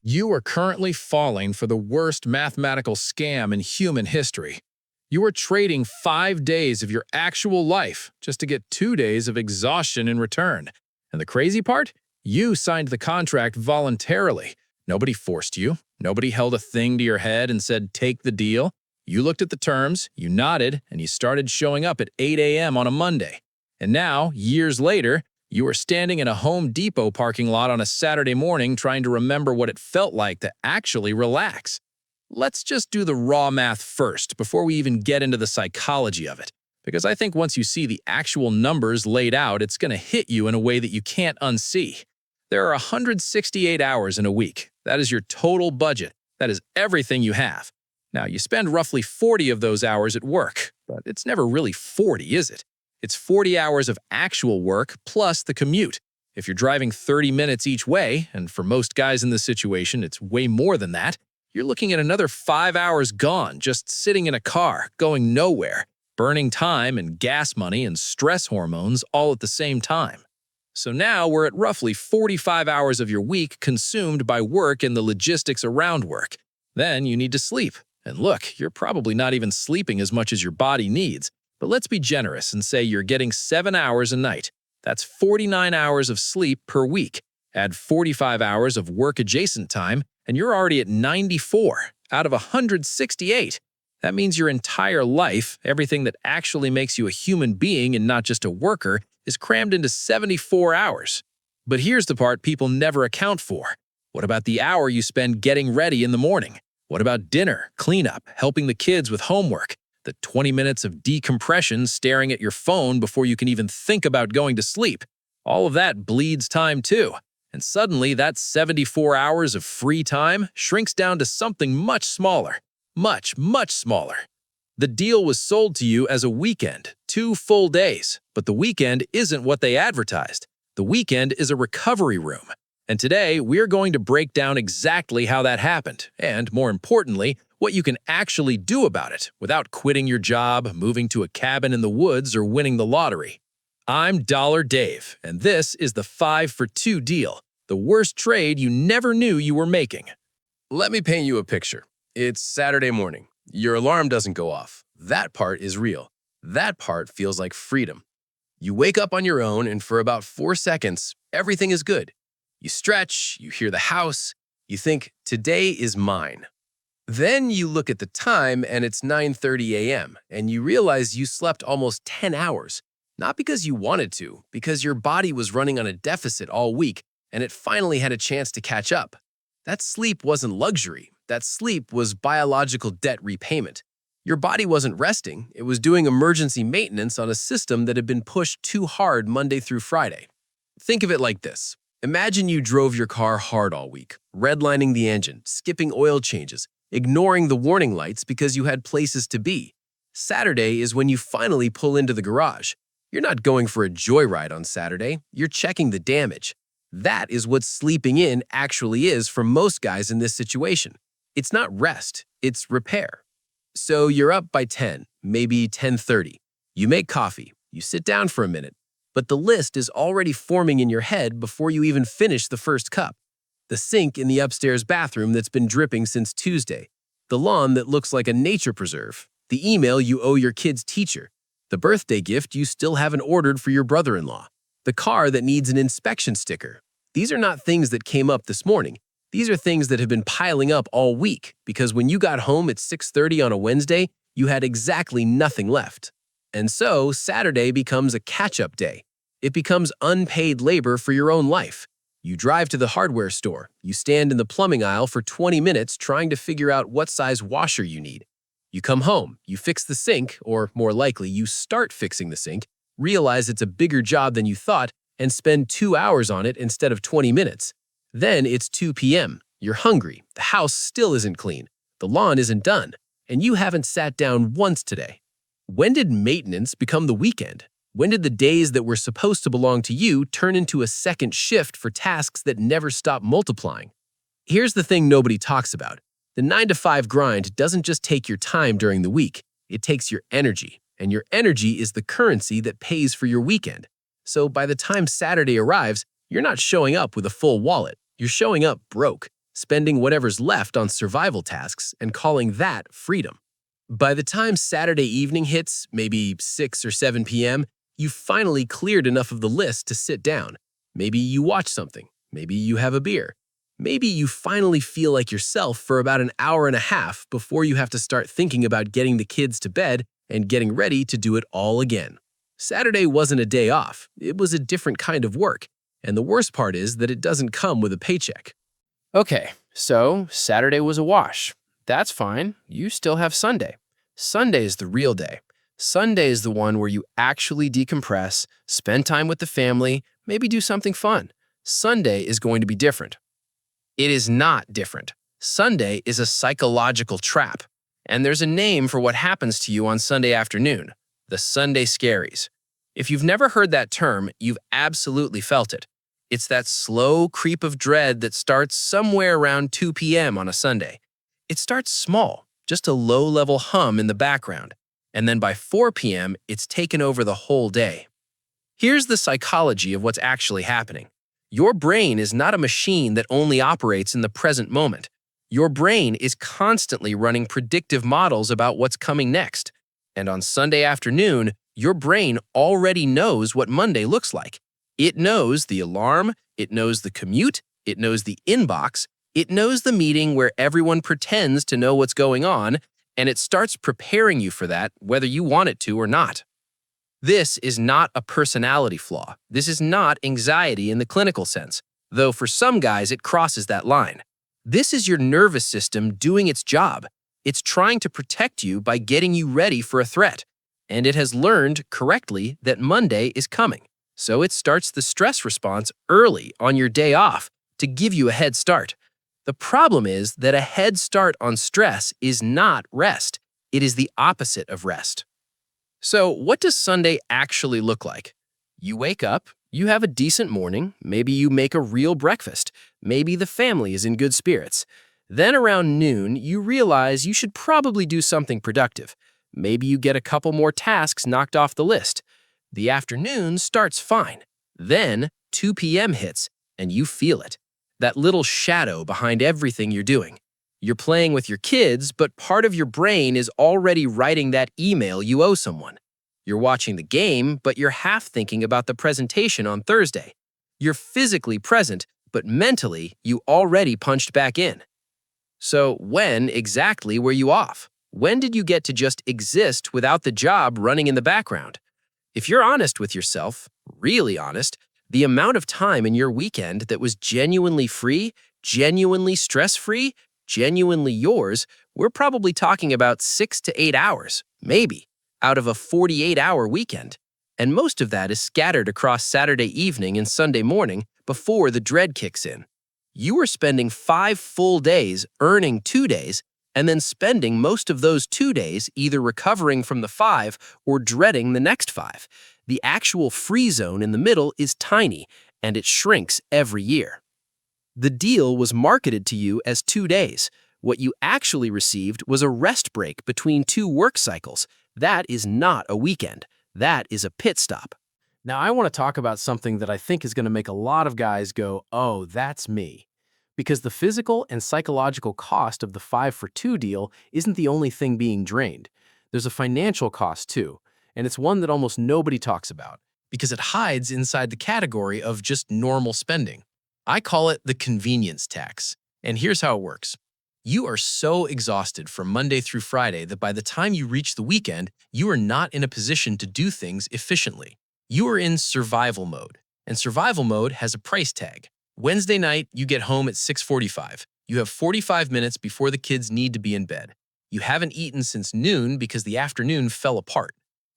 You are currently falling for the worst mathematical scam in human history. You are trading 5 days of your actual life just to get 2 days of exhaustion in return. And the crazy part? You signed the contract voluntarily. Nobody forced you. Nobody held a thing to your head and said, take the deal. You looked at the terms, you nodded, and you started showing up at 8 a.m. on a Monday. And now, years later, you are standing in a Home Depot parking lot on a Saturday morning trying to remember what it felt like to actually relax. Let's just do the raw math first before we even get into the psychology of it, because I think once you see the actual numbers laid out, it's going to hit you in a way that you can't unsee. There are 168 hours in a week. That is your total budget. That is everything you have. Now, you spend roughly 40 of those hours at work, but it's never really 40, is it? It's 40 hours of actual work plus the commute. If you're driving 30 minutes each way, and for most guys in this situation, it's way more than that, you're looking at another 5 hours gone just sitting in a car, going nowhere, burning time and gas money and stress hormones all at the same time. So now we're at roughly 45 hours of your week consumed by work and the logistics around work. Then you need to sleep. And look, you're probably not even sleeping as much as your body needs. But let's be generous and say you're getting 7 hours a night. That's 49 hours of sleep per week. Add 45 hours of work-adjacent time, and you're already at 94 out of 168. That means your entire life, everything that actually makes you a human being and not just a worker, is crammed into 74 hours. But here's the part people never account for. What about the hour you spend getting ready in the morning? What about dinner, cleanup, helping the kids with homework? The 20 minutes of decompression staring at your phone before you can even think about going to sleep. All of that bleeds time too. And suddenly that 74 hours of free time shrinks down to something much smaller. Much, much smaller. The deal was sold to you as a weekend, 2 full days, but the weekend isn't what they advertised. The weekend is a recovery room. And today, we're going to break down exactly how that happened, and more importantly, what you can actually do about it without quitting your job, moving to a cabin in the woods, or winning the lottery. I'm Dollar Dave, and this is the 5-for-2 deal, the worst trade you never knew you were making. Let me paint you a picture. It's Saturday morning. Your alarm doesn't go off. That part is real. That part feels like freedom. You wake up on your own, and for about 4 seconds, everything is good. You stretch, you hear the house, you think, today is mine. Then you look at the time, and it's 9:30 a.m., and you realize you slept almost 10 hours. Not because you wanted to, because your body was running on a deficit all week, and it finally had a chance to catch up. That sleep wasn't luxury. That sleep was biological debt repayment. Your body wasn't resting. It was doing emergency maintenance on a system that had been pushed too hard Monday through Friday. Think of it like this. Imagine you drove your car hard all week, redlining the engine, skipping oil changes, ignoring the warning lights because you had places to be. Saturday is when you finally pull into the garage. You're not going for a joyride on Saturday. You're checking the damage. That is what sleeping in actually is for most guys in this situation. It's not rest, it's repair. So you're up by 10, maybe 10:30. You make coffee, you sit down for a minute, but the list is already forming in your head before you even finish the first cup. The sink in the upstairs bathroom that's been dripping since Tuesday, the lawn that looks like a nature preserve, the email you owe your kid's teacher, the birthday gift you still haven't ordered for your brother-in-law, the car that needs an inspection sticker. These are not things that came up this morning. These are things that have been piling up all week because when you got home at 6:30 on a Wednesday, you had exactly nothing left. And so Saturday becomes a catch-up day. It becomes unpaid labor for your own life. You drive to the hardware store. You stand in the plumbing aisle for 20 minutes trying to figure out what size washer you need. You come home, you fix the sink, or more likely, you start fixing the sink, realize it's a bigger job than you thought, and spend 2 hours on it instead of 20 minutes. Then it's 2 p.m. You're hungry. The house still isn't clean. The lawn isn't done. And you haven't sat down once today. When did maintenance become the weekend? When did the days that were supposed to belong to you turn into a second shift for tasks that never stop multiplying? Here's the thing nobody talks about. The 9-to-5 grind doesn't just take your time during the week. It takes your energy. And your energy is the currency that pays for your weekend. So by the time Saturday arrives, you're not showing up with a full wallet. You're showing up broke. spending whatever's left on survival tasks and calling that freedom. By the time Saturday evening hits, maybe 6 or 7 p.m., you've finally cleared enough of the list to sit down. Maybe you watch something. Maybe you have a beer. Maybe you finally feel like yourself for about an hour and a half before you have to start thinking about getting the kids to bed and getting ready to do it all again. Saturday wasn't a day off. It was a different kind of work. And the worst part is that it doesn't come with a paycheck. Okay, so Saturday was a wash. That's fine. You still have Sunday. Sunday is the real day. Sunday is the one where you actually decompress, spend time with the family, maybe do something fun. Sunday is going to be different. It is not different. Sunday is a psychological trap. And there's a name for what happens to you on Sunday afternoon, the Sunday Scaries. If you've never heard that term, you've absolutely felt it. It's that slow creep of dread that starts somewhere around 2 p.m. on a Sunday. It starts small, just a low-level hum in the background. And then by 4 p.m., it's taken over the whole day. Here's the psychology of what's actually happening. Your brain is not a machine that only operates in the present moment. Your brain is constantly running predictive models about what's coming next. And on Sunday afternoon, your brain already knows what Monday looks like. It knows the alarm, it knows the commute, it knows the inbox, it knows the meeting where everyone pretends to know what's going on, and it starts preparing you for that whether you want it to or not. This is not a personality flaw. This is not anxiety in the clinical sense, though for some guys it crosses that line. This is your nervous system doing its job. It's trying to protect you by getting you ready for a threat, and it has learned correctly that Monday is coming. So it starts the stress response early on your day off to give you a head start. The problem is that a head start on stress is not rest. It is the opposite of rest. So what does Sunday actually look like? You wake up, you have a decent morning, maybe you make a real breakfast, maybe the family is in good spirits. Then around noon, you realize you should probably do something productive. Maybe you get a couple more tasks knocked off the list. The afternoon starts fine. Then 2 p.m. hits, and you feel it. That little shadow behind everything you're doing. You're playing with your kids, but part of your brain is already writing that email you owe someone. You're watching the game, but you're half thinking about the presentation on Thursday. You're physically present, but mentally, you already punched back in. So when exactly were you off? When did you get to just exist without the job running in the background? If you're honest with yourself, really honest, the amount of time in your weekend that was genuinely free, genuinely stress-free, genuinely yours, we're probably talking about 6 to 8 hours, maybe, out of a 48-hour weekend. And most of that is scattered across Saturday evening and Sunday morning before the dread kicks in. You are spending 5 full days earning 2 days and then spending most of those 2 days either recovering from the 5 or dreading the next 5. The actual free zone in the middle is tiny, and it shrinks every year. The deal was marketed to you as 2 days. What you actually received was a rest break between 2 work cycles. That is not a weekend. That is a pit stop. Now, I want to talk about something that I think is going to make a lot of guys go, oh, that's me. Because the physical and psychological cost of the 5 for 2 deal isn't the only thing being drained. There's a financial cost too, and it's one that almost nobody talks about. Because it hides inside the category of just normal spending. I call it the convenience tax. And here's how it works. You are so exhausted from Monday through Friday that by the time you reach the weekend, you are not in a position to do things efficiently. You are in survival mode, and survival mode has a price tag. Wednesday night, you get home at 6:45. You have 45 minutes before the kids need to be in bed. You haven't eaten since noon because the afternoon fell apart.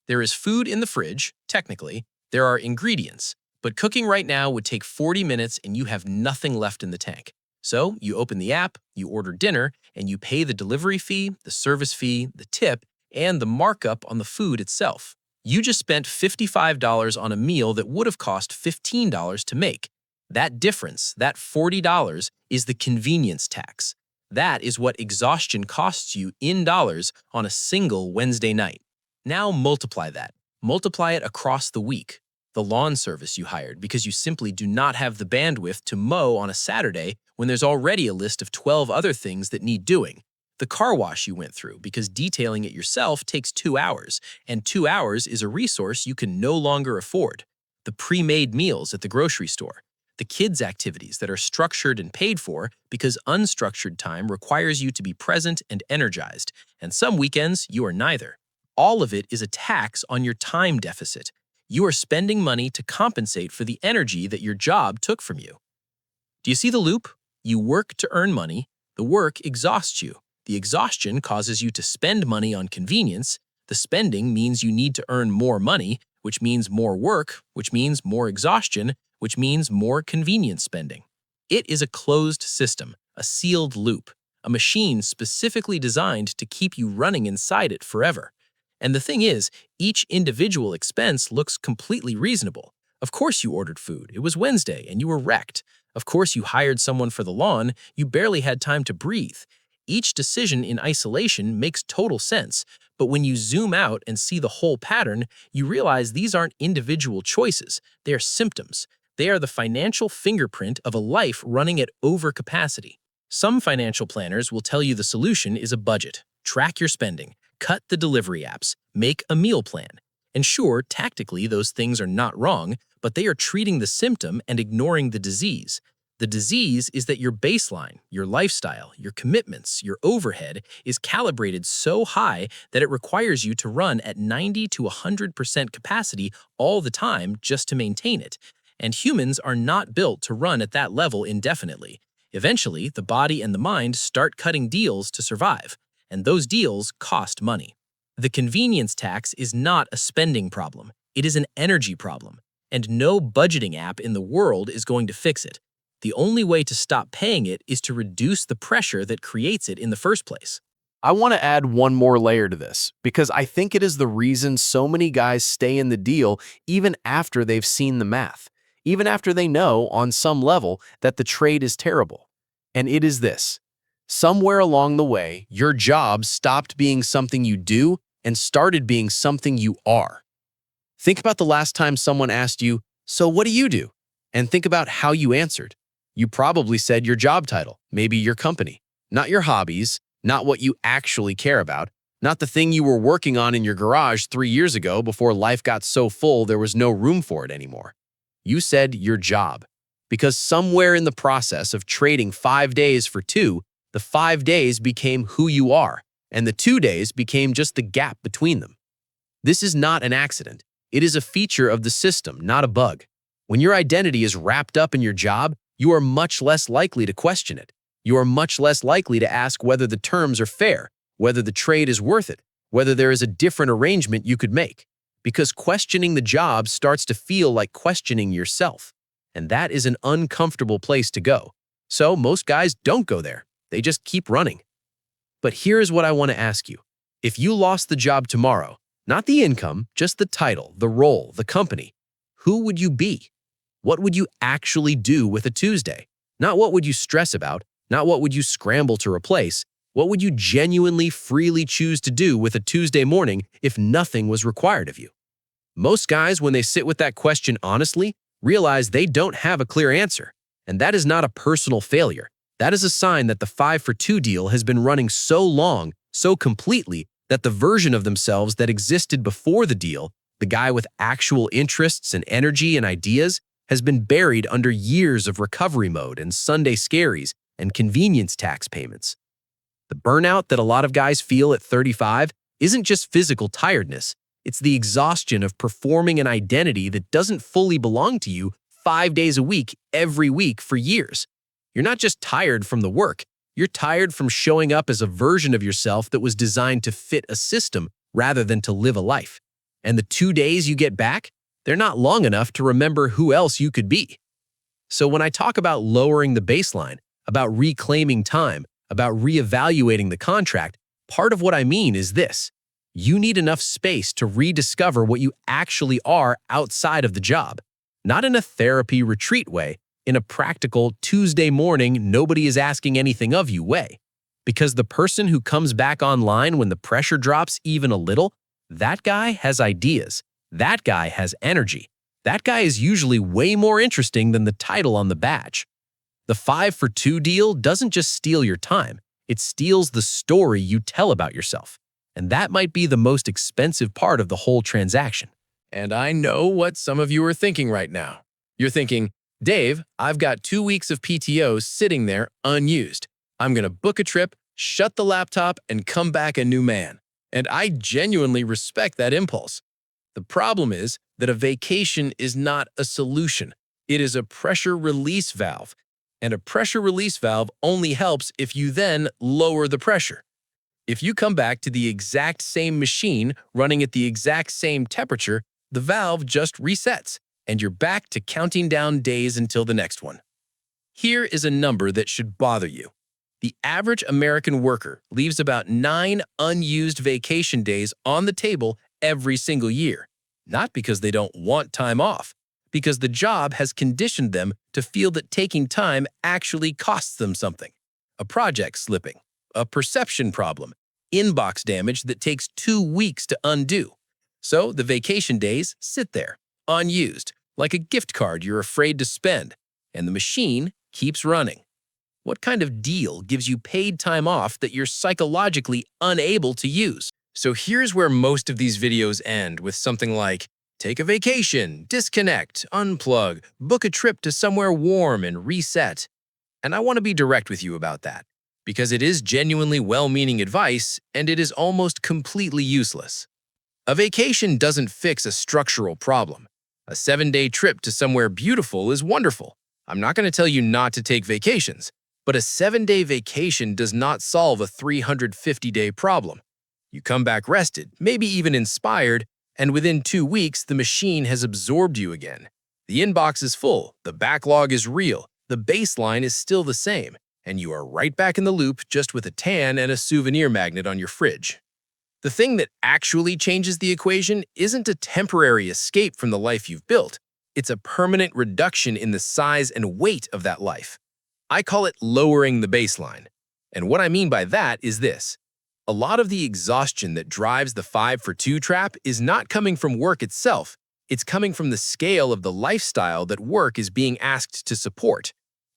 There is food in the fridge, technically. There are ingredients, but cooking right now would take 40 minutes and you have nothing left in the tank. So you open the app, you order dinner, and you pay the delivery fee, the service fee, the tip, and the markup on the food itself. You just spent $55 on a meal that would have cost $15 to make. That difference, that $40, is the convenience tax. That is what exhaustion costs you in dollars on a single Wednesday night. Now multiply that. Multiply it across the week. The lawn service you hired because you simply do not have the bandwidth to mow on a Saturday when there's already a list of 12 other things that need doing. The car wash you went through because detailing it yourself takes 2 hours, and 2 hours is a resource you can no longer afford. The pre-made meals at the grocery store. The kids' activities that are structured and paid for because unstructured time requires you to be present and energized, and some weekends you are neither. All of it is a tax on your time deficit. You are spending money to compensate for the energy that your job took from you. Do you see the loop? You work to earn money. The work exhausts you. The exhaustion causes you to spend money on convenience. The spending means you need to earn more money, which means more work, which means more exhaustion, which means more convenience spending. It is a closed system, a sealed loop, a machine specifically designed to keep you running inside it forever. And the thing is, each individual expense looks completely reasonable. Of course you ordered food. It was Wednesday and you were wrecked. Of course you hired someone for the lawn. You barely had time to breathe. Each decision in isolation makes total sense, but when you zoom out and see the whole pattern, you realize these aren't individual choices. They are symptoms. They are the financial fingerprint of a life running at overcapacity. Some financial planners will tell you the solution is a budget. Track your spending. Cut the delivery apps. Make a meal plan. And sure, tactically, those things are not wrong, but they are treating the symptom and ignoring the disease. The disease is that your baseline, your lifestyle, your commitments, your overhead is calibrated so high that it requires you to run at 90 to 100% capacity all the time just to maintain it. And humans are not built to run at that level indefinitely. Eventually, the body and the mind start cutting deals to survive, and those deals cost money. The convenience tax is not a spending problem. It is an energy problem, and no budgeting app in the world is going to fix it. The only way to stop paying it is to reduce the pressure that creates it in the first place. I want to add one more layer to this, because I think it is the reason so many guys stay in the deal even after they've seen the math, even after they know, on some level, that the trade is terrible. And it is this. Somewhere along the way, your job stopped being something you do and started being something you are. Think about the last time someone asked you, "So what do you do?" And think about how you answered. You probably said your job title, maybe your company, not your hobbies, not what you actually care about, not the thing you were working on in your garage 3 years ago before life got so full there was no room for it anymore. You said your job, because somewhere in the process of trading 5 days for 2, the 5 days became who you are, and the 2 days became just the gap between them. This is not an accident. It is a feature of the system, not a bug. When your identity is wrapped up in your job, you are much less likely to question it. You are much less likely to ask whether the terms are fair, whether the trade is worth it, whether there is a different arrangement you could make. Because questioning the job starts to feel like questioning yourself. And that is an uncomfortable place to go. So most guys don't go there. They just keep running. But here's what I want to ask you. If you lost the job tomorrow, not the income, just the title, the role, the company, who would you be? What would you actually do with a Tuesday? Not what would you stress about, not what would you scramble to replace. What would you genuinely, freely choose to do with a Tuesday morning if nothing was required of you? Most guys, when they sit with that question honestly, realize they don't have a clear answer. And that is not a personal failure. That is a sign that the 5 for 2 deal has been running so long, so completely, that the version of themselves that existed before the deal, the guy with actual interests and energy and ideas, has been buried under years of recovery mode and Sunday Scaries and convenience tax payments. The burnout that a lot of guys feel at 35 isn't just physical tiredness. It's the exhaustion of performing an identity that doesn't fully belong to you 5 days a week, every week for years. You're not just tired from the work. You're tired from showing up as a version of yourself that was designed to fit a system rather than to live a life. And the 2 days you get back, they're not long enough to remember who else you could be. So when I talk about lowering the baseline, about reclaiming time, about reevaluating the contract, part of what I mean is this. You need enough space to rediscover what you actually are outside of the job. Not in a therapy retreat way, in a practical Tuesday morning, nobody is asking anything of you way. Because the person who comes back online when the pressure drops even a little, that guy has ideas. That guy has energy. That guy is usually way more interesting than the title on the badge. The 5 for 2 deal doesn't just steal your time, it steals the story you tell about yourself. And that might be the most expensive part of the whole transaction. And I know what some of you are thinking right now. You're thinking, Dave, I've got 2 weeks of PTO sitting there unused. I'm going to book a trip, shut the laptop, and come back a new man. And I genuinely respect that impulse. The problem is that a vacation is not a solution. It is a pressure release valve. And a pressure release valve only helps if you then lower the pressure. If you come back to the exact same machine running at the exact same temperature, the valve just resets, and you're back to counting down days until the next one. Here is a number that should bother you. The average American worker leaves about 9 unused vacation days on the table every single year, not because they don't want time off, because the job has conditioned them to feel that taking time actually costs them something. A project slipping, a perception problem, inbox damage that takes 2 weeks to undo. So the vacation days sit there, unused, like a gift card you're afraid to spend, and the machine keeps running. What kind of deal gives you paid time off that you're psychologically unable to use? So here's where most of these videos end, with something like, take a vacation, disconnect, unplug, book a trip to somewhere warm and reset. And I want to be direct with you about that, because it is genuinely well-meaning advice and it is almost completely useless. A vacation doesn't fix a structural problem. A 7-day trip to somewhere beautiful is wonderful. I'm not going to tell you not to take vacations, but a 7-day vacation does not solve a 350-day problem. You come back rested, maybe even inspired, and within 2 weeks, the machine has absorbed you again. The inbox is full, the backlog is real, the baseline is still the same, and you are right back in the loop just with a tan and a souvenir magnet on your fridge. The thing that actually changes the equation isn't a temporary escape from the life you've built. It's a permanent reduction in the size and weight of that life. I call it lowering the baseline. And what I mean by that is this. A lot of the exhaustion that drives the 5 for 2 trap is not coming from work itself. It's coming from the scale of the lifestyle that work is being asked to support.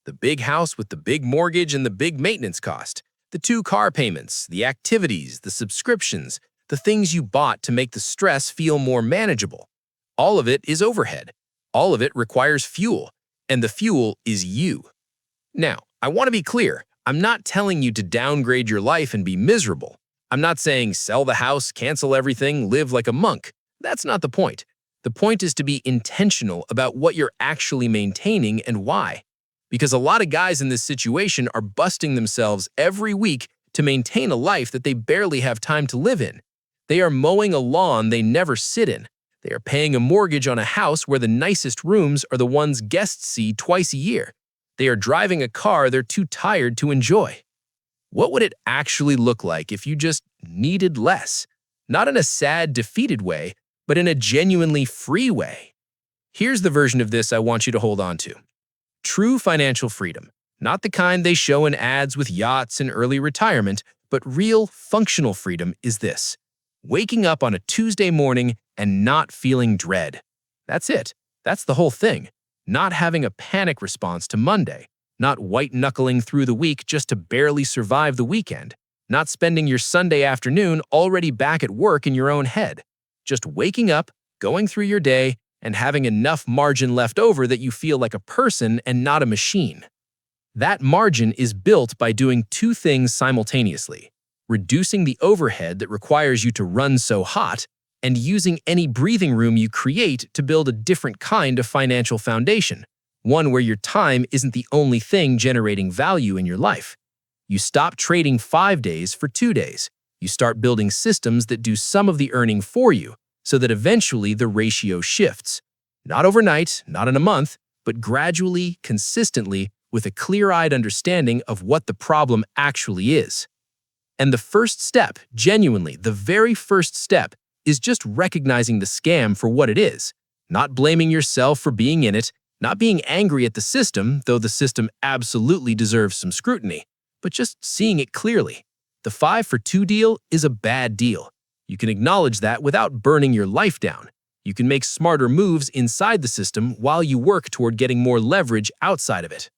The big house with the big mortgage and the big maintenance cost. The 2 car payments, the activities, the subscriptions, the things you bought to make the stress feel more manageable. All of it is overhead. All of it requires fuel, and the fuel is you. Now, I want to be clear. I'm not telling you to downgrade your life and be miserable. I'm not saying sell the house, cancel everything, live like a monk. That's not the point. The point is to be intentional about what you're actually maintaining and why. Because a lot of guys in this situation are busting themselves every week to maintain a life that they barely have time to live in. They are mowing a lawn they never sit in. They are paying a mortgage on a house where the nicest rooms are the ones guests see twice a year. They are driving a car they're too tired to enjoy. What would it actually look like if you just needed less? Not in a sad, defeated way, but in a genuinely free way. Here's the version of this I want you to hold on to. True financial freedom, not the kind they show in ads with yachts and early retirement, but real functional freedom is this. Waking up on a Tuesday morning and not feeling dread. That's it. That's the whole thing. Not having a panic response to Monday. Not white-knuckling through the week just to barely survive the weekend. Not spending your Sunday afternoon already back at work in your own head. Just waking up, going through your day, and having enough margin left over that you feel like a person and not a machine. That margin is built by doing 2 things simultaneously: reducing the overhead that requires you to run so hot, and using any breathing room you create to build a different kind of financial foundation, one where your time isn't the only thing generating value in your life. You stop trading 5 days for 2 days. You start building systems that do some of the earning for you, so that eventually the ratio shifts. Not overnight, not in a month, but gradually, consistently, with a clear-eyed understanding of what the problem actually is. And the first step, genuinely, the very first step, is just recognizing the scam for what it is, not blaming yourself for being in it, not being angry at the system, though the system absolutely deserves some scrutiny, but just seeing it clearly. The 5 for 2 deal is a bad deal. You can acknowledge that without burning your life down. You can make smarter moves inside the system while you work toward getting more leverage outside of it.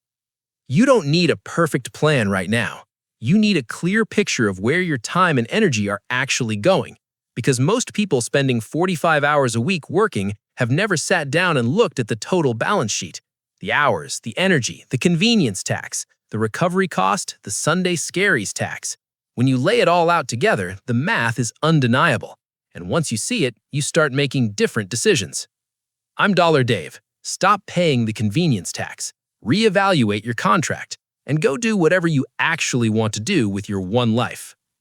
You don't need a perfect plan right now. You need a clear picture of where your time and energy are actually going, because most people spending 45 hours a week working have never sat down and looked at the total balance sheet. The hours, the energy, the convenience tax, the recovery cost, the Sunday Scaries tax. When you lay it all out together, the math is undeniable. And once you see it, you start making different decisions. I'm Dollar Dave. Stop paying the convenience tax, reevaluate your contract, and go do whatever you actually want to do with your one life.